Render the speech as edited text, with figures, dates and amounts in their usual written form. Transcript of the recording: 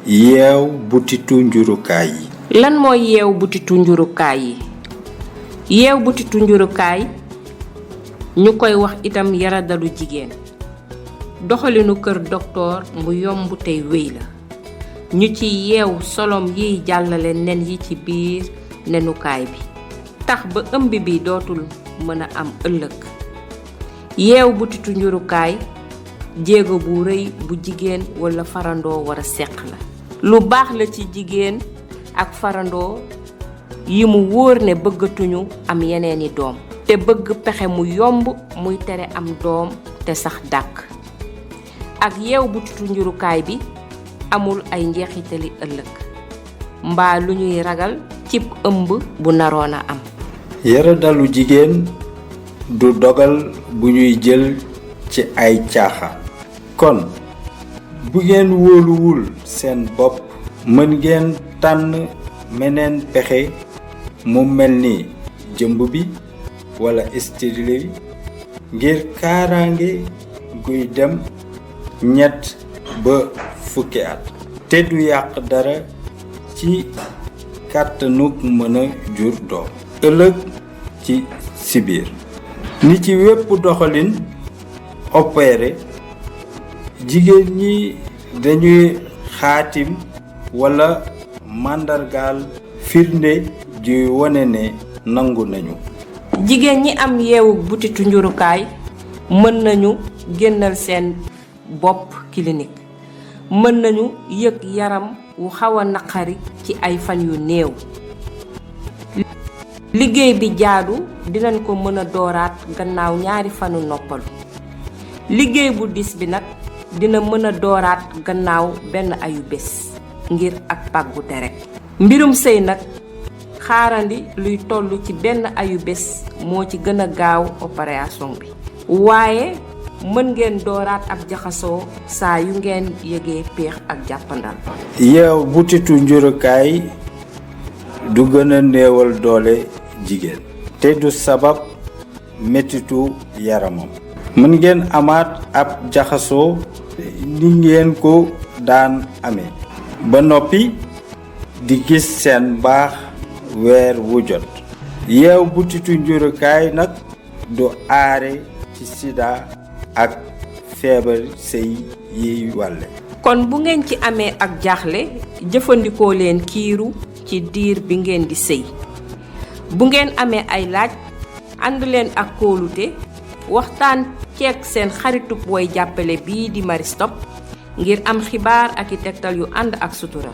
yeew butitu njurukaay yi. lan mooy yeew butitu njurukaay yi? yeew butitu njurukaay ñu koy wax itam yaradalu jigéen doxalinu kër doktoor mu yomb tey wéy la ñu ci yeew solom yiy jàllale nen yi ci biir nenukaay bi tax ba ëmb bi dootul mën a am ëllëg. yeew butitu njurukaay jéego bu rëy bu jigéen walla farandoo war a seq la. lu baax la ci jigéen ak farandoo yi mu wóor ne bëggatuñu am yeneeni doom te bëgg pexe mu yomb muy tere am doom te sax dàkk. ak yeew butitu njurukaay bi amul ay njeexitali ëllëg mbaa lu ñuy ragal cib ëmb bu naroon a am. yaradalu jigéen du dogal bu ñuy jël ci ay caaxaan. kon bu ngeen wóoluwul seen bopp mën ngeen tànn meneen pexe mu mel ni jëmb bi wala stérilet ngir kaaraange guy dem 3 ba 10 at te du yàq dara ci kàttanug mën a jur doom ëllëg ci sibiir. ni ci wépp doxalin opéré jigéen ñi dañuy xaatim wala màndargaal firnde juy wone ne nangu nañu. jigéen ñi am yeewu butitu njurukaay mën nañu génnal seen bopp clinique mën nañu yëg yaram wu xaw a naqari ci ay fan yu néew. liggéey bi jaadu dinañ ko mën a dooraat gannaaw 2 fanu noppalu. liggéey bu dis bi nag dina mën a dooraat gannaaw 1 ayu bés ngir ak pàggute rekk. mbirum sëy nag xaarandi luy toll ci 1 ayu bés moo ci gën a gaaw opération bi. waaye mën ngeen dooraat ab jaxasoo saa yu ngeen yëgee péex ak jàppandal. yeew butitu njurukaay du gën a néewal doole jigéen te du sabab mettitu yaramam. mën ngeen amaat ab jaxasoo ni ngeen ko daan amee ba noppi di gis seen baax weer wu jot. yeew butitu njurukaay nag du aare ci sida ak feebar sëy yiy wàlle. kon bu ngeen ci amee ak jaaxle jëfandikoo leen kiiru ci diir bi ngeen di sëy. bu ngeen amee ay laaj ànd leen ak kóolute waxtaan ceeg seen xaritub woy jàppale bii di Marie Stopes ngir am xibaar ak i tegtal yu ànd ak sutura.